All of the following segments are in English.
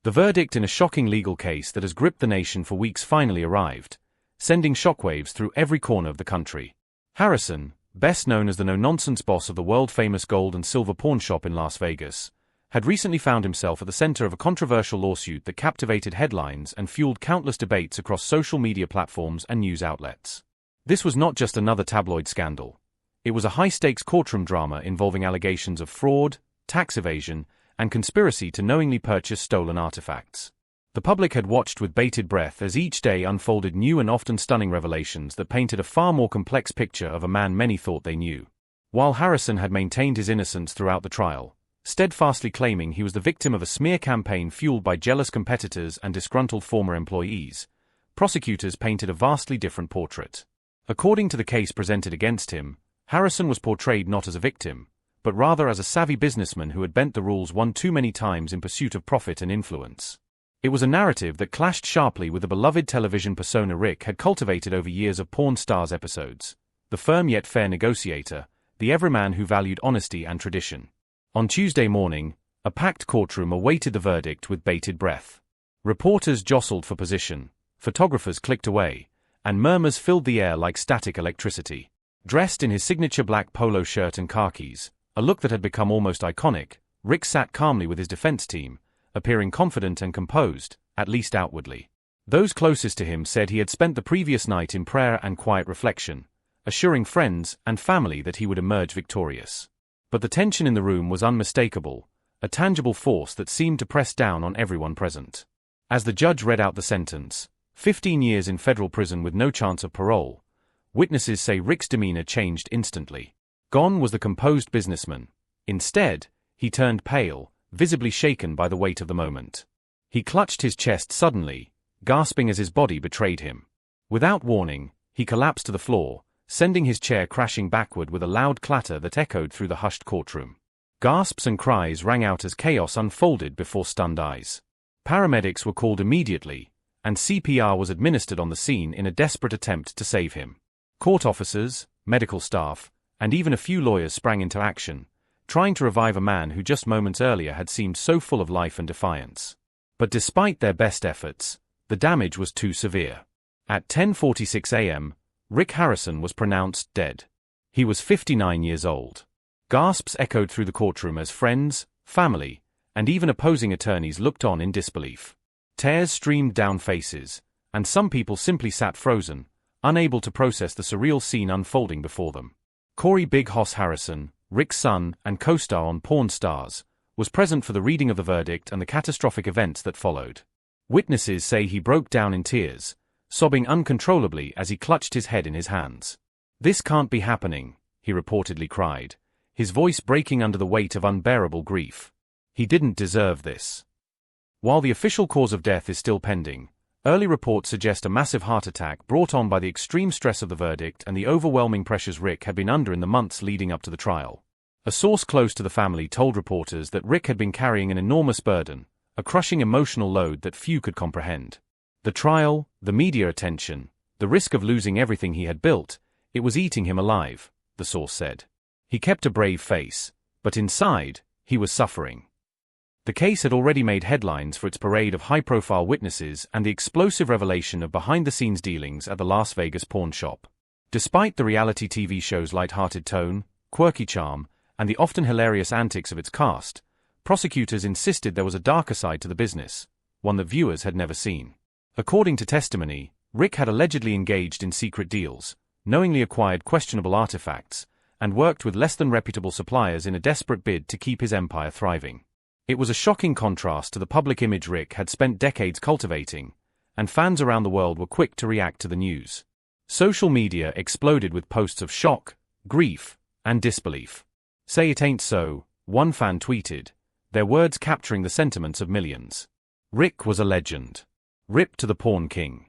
The verdict in a shocking legal case that has gripped the nation for weeks finally arrived, sending shockwaves through every corner of the country. Harrison, best known as the no-nonsense boss of the world-famous gold and silver pawn shop in Las Vegas, had recently found himself at the center of a controversial lawsuit that captivated headlines and fueled countless debates across social media platforms and news outlets. This was not just another tabloid scandal. It was a high-stakes courtroom drama involving allegations of fraud, tax evasion, and conspiracy to knowingly purchase stolen artifacts. The public had watched with bated breath as each day unfolded new and often stunning revelations that painted a far more complex picture of a man many thought they knew. While Harrison had maintained his innocence throughout the trial, steadfastly claiming he was the victim of a smear campaign fueled by jealous competitors and disgruntled former employees, prosecutors painted a vastly different portrait. According to the case presented against him, Harrison was portrayed not as a victim, but rather as a savvy businessman who had bent the rules one too many times in pursuit of profit and influence. It was a narrative that clashed sharply with the beloved television persona Rick had cultivated over years of Pawn Stars episodes, the firm yet fair negotiator, the everyman who valued honesty and tradition. On Tuesday morning, a packed courtroom awaited the verdict with bated breath. Reporters jostled for position, photographers clicked away, and murmurs filled the air like static electricity. Dressed in his signature black polo shirt and khakis, a look that had become almost iconic, Rick sat calmly with his defense team, appearing confident and composed, at least outwardly. Those closest to him said he had spent the previous night in prayer and quiet reflection, assuring friends and family that he would emerge victorious. But the tension in the room was unmistakable, a tangible force that seemed to press down on everyone present. As the judge read out the sentence, 15 years in federal prison with no chance of parole, witnesses say Rick's demeanor changed instantly. Gone was the composed businessman. Instead, he turned pale, visibly shaken by the weight of the moment. He clutched his chest suddenly, gasping as his body betrayed him. Without warning, he collapsed to the floor, sending his chair crashing backward with a loud clatter that echoed through the hushed courtroom. Gasps and cries rang out as chaos unfolded before stunned eyes. Paramedics were called immediately, and CPR was administered on the scene in a desperate attempt to save him. Court officers, medical staff, and even a few lawyers sprang into action, trying to revive a man who just moments earlier had seemed so full of life and defiance. But despite their best efforts, the damage was too severe. At 10:46 a.m., Rick Harrison was pronounced dead. He was 59 years old. Gasps echoed through the courtroom as friends, family, and even opposing attorneys looked on in disbelief. Tears streamed down faces, and some people simply sat frozen, unable to process the surreal scene unfolding before them. Corey Big Hoss Harrison, Rick's son and co-star on Pawn Stars, was present for the reading of the verdict and the catastrophic events that followed. Witnesses say he broke down in tears, sobbing uncontrollably as he clutched his head in his hands. "This can't be happening," he reportedly cried, his voice breaking under the weight of unbearable grief. He didn't deserve this. While the official cause of death is still pending, early reports suggest a massive heart attack brought on by the extreme stress of the verdict and the overwhelming pressures Rick had been under in the months leading up to the trial. A source close to the family told reporters that Rick had been carrying an enormous burden, a crushing emotional load that few could comprehend. The trial, the media attention, the risk of losing everything he had built, it was eating him alive, the source said. He kept a brave face, but inside, he was suffering. The case had already made headlines for its parade of high-profile witnesses and the explosive revelation of behind-the-scenes dealings at the Las Vegas pawn shop. Despite the reality TV show's light-hearted tone, quirky charm, and the often hilarious antics of its cast, prosecutors insisted there was a darker side to the business, one that viewers had never seen. According to testimony, Rick had allegedly engaged in secret deals, knowingly acquired questionable artifacts, and worked with less than reputable suppliers in a desperate bid to keep his empire thriving. It was a shocking contrast to the public image Rick had spent decades cultivating, and fans around the world were quick to react to the news. Social media exploded with posts of shock, grief, and disbelief. "Say it ain't so," one fan tweeted, their words capturing the sentiments of millions. Rick was a legend. Rip to the Pawn King.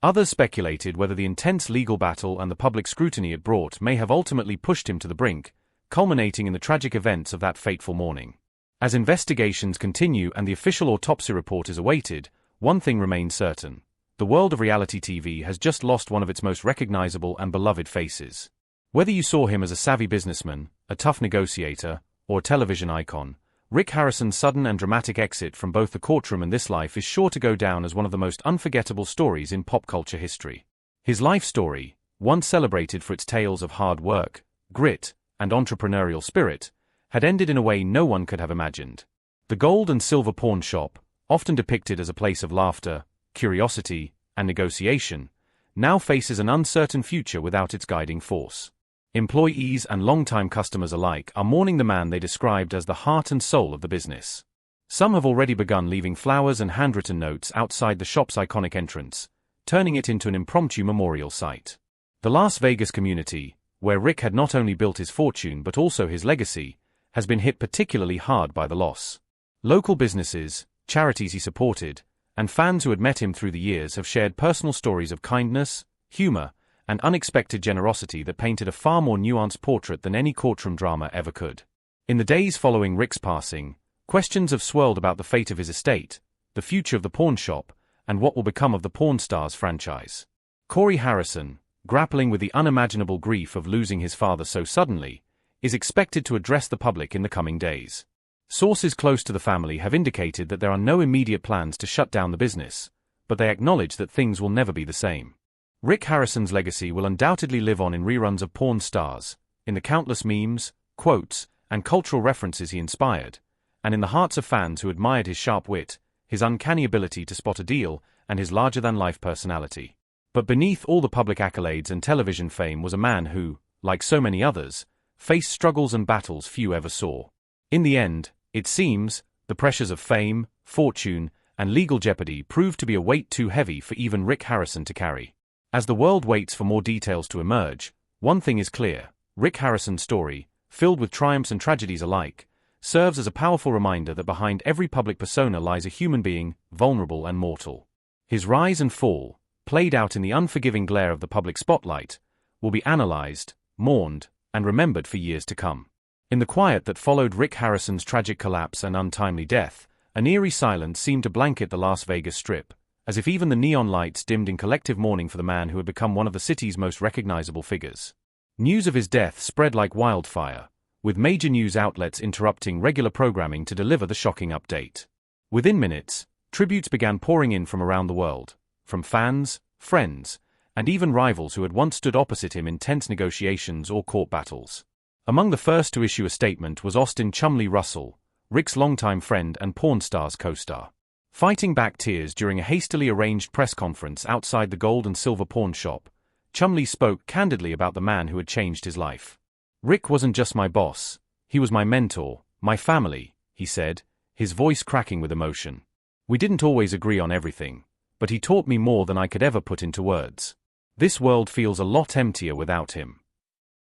Others speculated whether the intense legal battle and the public scrutiny it brought may have ultimately pushed him to the brink, culminating in the tragic events of that fateful morning. As investigations continue and the official autopsy report is awaited, one thing remains certain. The world of reality TV has just lost one of its most recognizable and beloved faces. Whether you saw him as a savvy businessman, a tough negotiator, or a television icon, Rick Harrison's sudden and dramatic exit from both the courtroom and this life is sure to go down as one of the most unforgettable stories in pop culture history. His life story, once celebrated for its tales of hard work, grit, and entrepreneurial spirit, had ended in a way no one could have imagined. The gold and silver pawn shop, often depicted as a place of laughter, curiosity, and negotiation, now faces an uncertain future without its guiding force. Employees and longtime customers alike are mourning the man they described as the heart and soul of the business. Some have already begun leaving flowers and handwritten notes outside the shop's iconic entrance, turning it into an impromptu memorial site. The Las Vegas community, where Rick had not only built his fortune but also his legacy, has been hit particularly hard by the loss. Local businesses, charities he supported, and fans who had met him through the years have shared personal stories of kindness, humor, and unexpected generosity that painted a far more nuanced portrait than any courtroom drama ever could. In the days following Rick's passing, questions have swirled about the fate of his estate, the future of the pawn shop, and what will become of the Pawn Stars franchise. Corey Harrison, grappling with the unimaginable grief of losing his father so suddenly, is expected to address the public in the coming days. Sources close to the family have indicated that there are no immediate plans to shut down the business, but they acknowledge that things will never be the same. Rick Harrison's legacy will undoubtedly live on in reruns of Pawn Stars, in the countless memes, quotes, and cultural references he inspired, and in the hearts of fans who admired his sharp wit, his uncanny ability to spot a deal, and his larger-than-life personality. But beneath all the public accolades and television fame was a man who, like so many others, faced struggles and battles few ever saw. In the end, it seems, the pressures of fame, fortune, and legal jeopardy proved to be a weight too heavy for even Rick Harrison to carry. As the world waits for more details to emerge, one thing is clear: Rick Harrison's story, filled with triumphs and tragedies alike, serves as a powerful reminder that behind every public persona lies a human being, vulnerable and mortal. His rise and fall, played out in the unforgiving glare of the public spotlight, will be analyzed, mourned, and remembered for years to come. In the quiet that followed Rick Harrison's tragic collapse and untimely death, an eerie silence seemed to blanket the Las Vegas Strip, as if even the neon lights dimmed in collective mourning for the man who had become one of the city's most recognizable figures. News of his death spread like wildfire, with major news outlets interrupting regular programming to deliver the shocking update. Within minutes, tributes began pouring in from around the world, from fans, friends, and even rivals who had once stood opposite him in tense negotiations or court battles. Among the first to issue a statement was Austin "Chumley" Russell, Rick's longtime friend and Pawn Stars co-star. Fighting back tears during a hastily arranged press conference outside the gold and silver pawn shop, Chumley spoke candidly about the man who had changed his life. "Rick wasn't just my boss, he was my mentor, my family," he said, his voice cracking with emotion. "We didn't always agree on everything, but he taught me more than I could ever put into words. This world feels a lot emptier without him."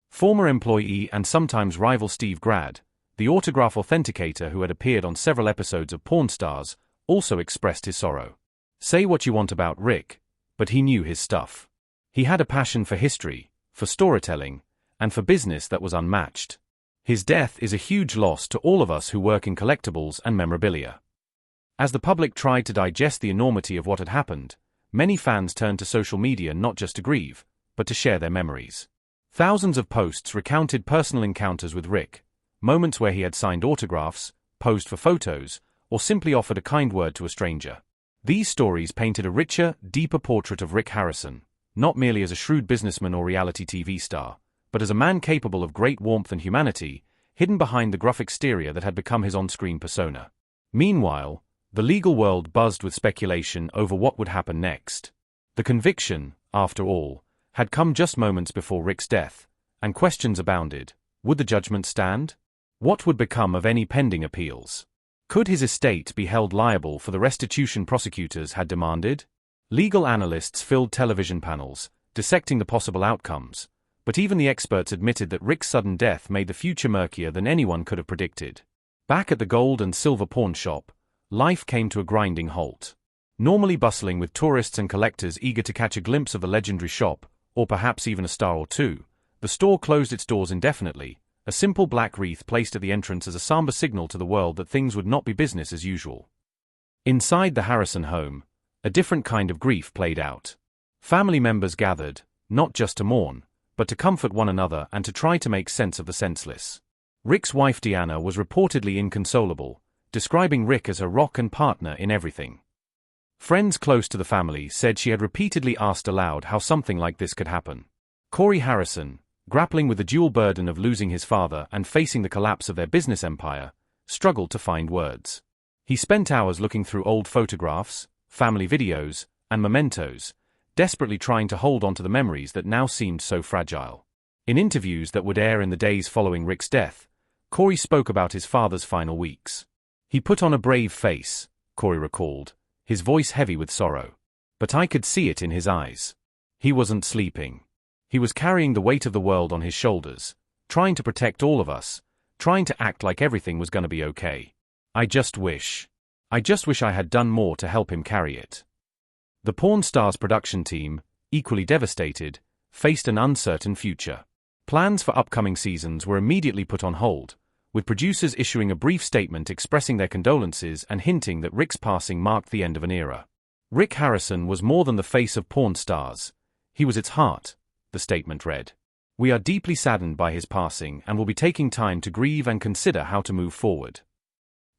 Former employee and sometimes rival Steve Grad, the autograph authenticator who had appeared on several episodes of Pawn Stars, also expressed his sorrow. Say what you want about Rick, but he knew his stuff. He had a passion for history, for storytelling, and for business that was unmatched. His death is a huge loss to all of us who work in collectibles and memorabilia. As the public tried to digest the enormity of what had happened, many fans turned to social media not just to grieve, but to share their memories. Thousands of posts recounted personal encounters with Rick, moments where he had signed autographs, posed for photos, or simply offered a kind word to a stranger. These stories painted a richer, deeper portrait of Rick Harrison, not merely as a shrewd businessman or reality TV star, but as a man capable of great warmth and humanity, hidden behind the gruff exterior that had become his on-screen persona. Meanwhile, the legal world buzzed with speculation over what would happen next. The conviction, after all, had come just moments before Rick's death, and questions abounded. Would the judgment stand? What would become of any pending appeals? Could his estate be held liable for the restitution prosecutors had demanded? Legal analysts filled television panels, dissecting the possible outcomes, but even the experts admitted that Rick's sudden death made the future murkier than anyone could have predicted. Back at the gold and silver pawn shop, life came to a grinding halt. Normally bustling with tourists and collectors eager to catch a glimpse of the legendary shop, or perhaps even a star or two, the store closed its doors indefinitely, a simple black wreath placed at the entrance as a somber signal to the world that things would not be business as usual. Inside the Harrison home, a different kind of grief played out. Family members gathered, not just to mourn, but to comfort one another and to try to make sense of the senseless. Rick's wife Deanna was reportedly inconsolable, describing Rick as her rock and partner in everything. Friends close to the family said she had repeatedly asked aloud how something like this could happen. Corey Harrison, grappling with the dual burden of losing his father and facing the collapse of their business empire, struggled to find words. He spent hours looking through old photographs, family videos, and mementos, desperately trying to hold on to the memories that now seemed so fragile. In interviews that would air in the days following Rick's death, Corey spoke about his father's final weeks. He put on a brave face, Corey recalled, his voice heavy with sorrow. But I could see it in his eyes. He wasn't sleeping. He was carrying the weight of the world on his shoulders, trying to protect all of us, trying to act like everything was going to be okay. I just wish I had done more to help him carry it. The Pawn Stars production team, equally devastated, faced an uncertain future. Plans for upcoming seasons were immediately put on hold, with producers issuing a brief statement expressing their condolences and hinting that Rick's passing marked the end of an era. Rick Harrison was more than the face of Pawn Stars. He was its heart, the statement read. We are deeply saddened by his passing and will be taking time to grieve and consider how to move forward.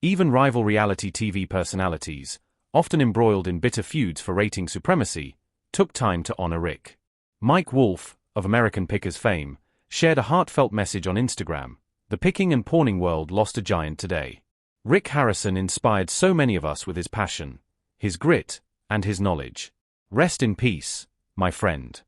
Even rival reality TV personalities, often embroiled in bitter feuds for rating supremacy, took time to honor Rick. Mike Wolfe, of American Pickers fame, shared a heartfelt message on Instagram. The picking and pawning world lost a giant today. Rick Harrison inspired so many of us with his passion, his grit, and his knowledge. Rest in peace, my friend.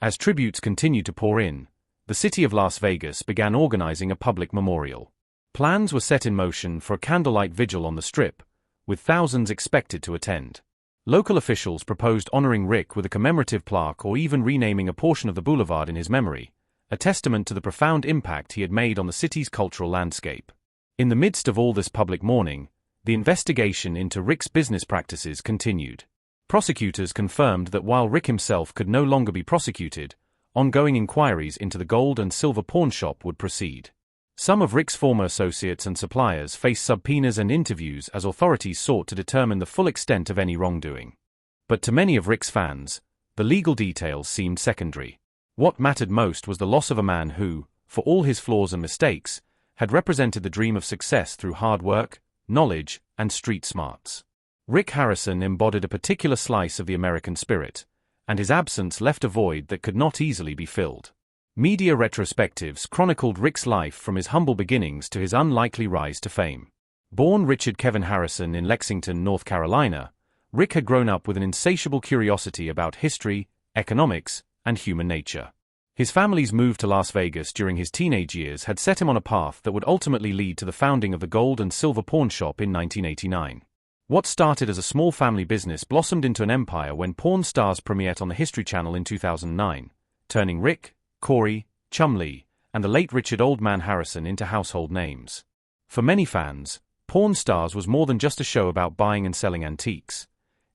As tributes continued to pour in, the city of Las Vegas began organizing a public memorial. Plans were set in motion for a candlelight vigil on the Strip, with thousands expected to attend. Local officials proposed honoring Rick with a commemorative plaque or even renaming a portion of the boulevard in his memory, a testament to the profound impact he had made on the city's cultural landscape. In the midst of all this public mourning, the investigation into Rick's business practices continued. Prosecutors confirmed that while Rick himself could no longer be prosecuted, ongoing inquiries into the gold and silver pawn shop would proceed. Some of Rick's former associates and suppliers faced subpoenas and interviews as authorities sought to determine the full extent of any wrongdoing. But to many of Rick's fans, the legal details seemed secondary. What mattered most was the loss of a man who, for all his flaws and mistakes, had represented the dream of success through hard work, knowledge, and street smarts. Rick Harrison embodied a particular slice of the American spirit, and his absence left a void that could not easily be filled. Media retrospectives chronicled Rick's life from his humble beginnings to his unlikely rise to fame. Born Richard Kevin Harrison in Lexington, North Carolina, Rick had grown up with an insatiable curiosity about history, economics, and human nature. His family's move to Las Vegas during his teenage years had set him on a path that would ultimately lead to the founding of the gold and silver pawn shop in 1989. What started as a small family business blossomed into an empire when Pawn Stars premiered on the History Channel in 2009, turning Rick, Corey, Chumlee, and the late Richard Old Man Harrison into household names. For many fans, Pawn Stars was more than just a show about buying and selling antiques.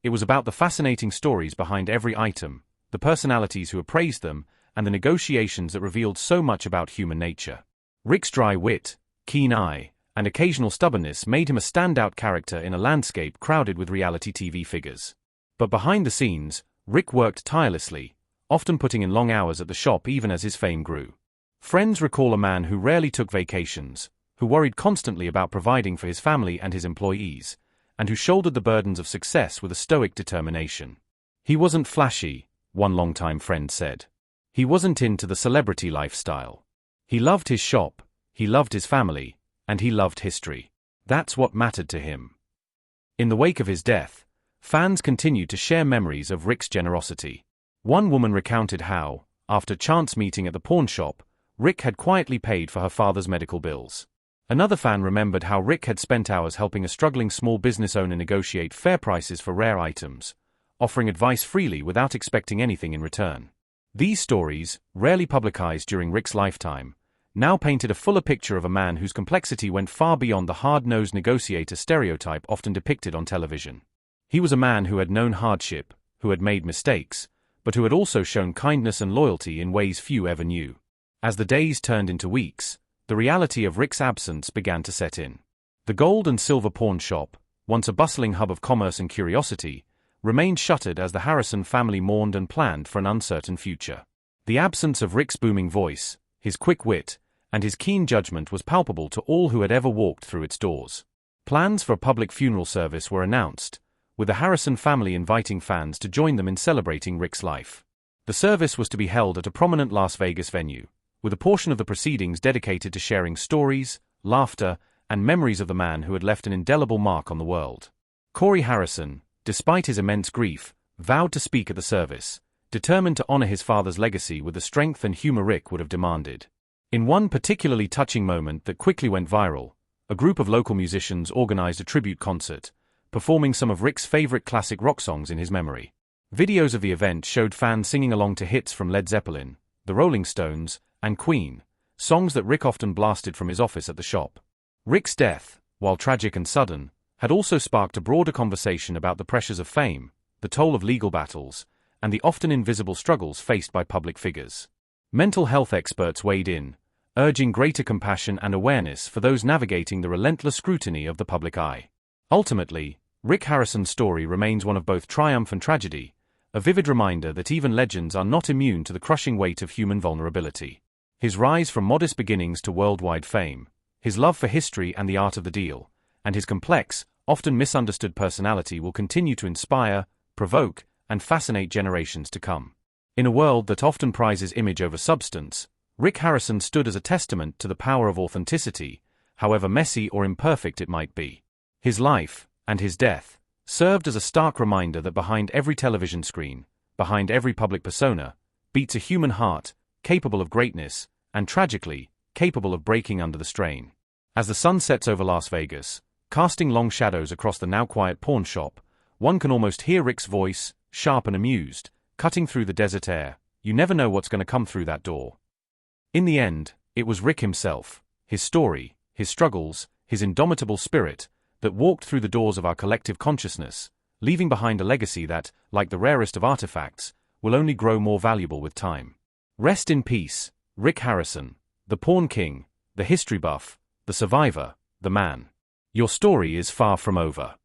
It was about the fascinating stories behind every item, the personalities who appraised them, and the negotiations that revealed so much about human nature. Rick's dry wit, keen eye, and occasional stubbornness made him a standout character in a landscape crowded with reality TV figures. But behind the scenes, Rick worked tirelessly, often putting in long hours at the shop even as his fame grew. Friends recall a man who rarely took vacations, who worried constantly about providing for his family and his employees, and who shouldered the burdens of success with a stoic determination. He wasn't flashy, one longtime friend said. He wasn't into the celebrity lifestyle. He loved his shop, he loved his family, and he loved history. That's what mattered to him. In the wake of his death, fans continued to share memories of Rick's generosity. One woman recounted how, after chance meeting at the pawn shop, Rick had quietly paid for her father's medical bills. Another fan remembered how Rick had spent hours helping a struggling small business owner negotiate fair prices for rare items, offering advice freely without expecting anything in return. These stories, rarely publicized during Rick's lifetime, now painted a fuller picture of a man whose complexity went far beyond the hard-nosed negotiator stereotype often depicted on television. He was a man who had known hardship, who had made mistakes, but who had also shown kindness and loyalty in ways few ever knew. As the days turned into weeks, the reality of Rick's absence began to set in. The gold and silver pawn shop, once a bustling hub of commerce and curiosity, remained shuttered as the Harrison family mourned and planned for an uncertain future. The absence of Rick's booming voice, his quick wit, and his keen judgment was palpable to all who had ever walked through its doors. Plans for a public funeral service were announced, with the Harrison family inviting fans to join them in celebrating Rick's life. The service was to be held at a prominent Las Vegas venue, with a portion of the proceedings dedicated to sharing stories, laughter, and memories of the man who had left an indelible mark on the world. Corey Harrison, despite his immense grief, vowed to speak at the service, determined to honor his father's legacy with the strength and humor Rick would have demanded. In one particularly touching moment that quickly went viral, a group of local musicians organized a tribute concert, performing some of Rick's favorite classic rock songs in his memory. Videos of the event showed fans singing along to hits from Led Zeppelin, the Rolling Stones, and Queen, songs that Rick often blasted from his office at the shop. Rick's death, while tragic and sudden, had also sparked a broader conversation about the pressures of fame, the toll of legal battles, and the often invisible struggles faced by public figures. Mental health experts weighed in, urging greater compassion and awareness for those navigating the relentless scrutiny of the public eye. Ultimately, Rick Harrison's story remains one of both triumph and tragedy, a vivid reminder that even legends are not immune to the crushing weight of human vulnerability. His rise from modest beginnings to worldwide fame, his love for history and the art of the deal, and his complex, often misunderstood personality will continue to inspire, provoke, and fascinate generations to come. In a world that often prizes image over substance, Rick Harrison stood as a testament to the power of authenticity, however messy or imperfect it might be. His life, and his death, served as a stark reminder that behind every television screen, behind every public persona, beats a human heart, capable of greatness, and tragically, capable of breaking under the strain. As the sun sets over Las Vegas, casting long shadows across the now quiet pawn shop, one can almost hear Rick's voice, sharp and amused, cutting through the desert air. You never know what's going to come through that door. In the end, it was Rick himself, his story, his struggles, his indomitable spirit, that walked through the doors of our collective consciousness, leaving behind a legacy that, like the rarest of artifacts, will only grow more valuable with time. Rest in peace, Rick Harrison, the Pawn King, the history buff, the survivor, the man. Your story is far from over.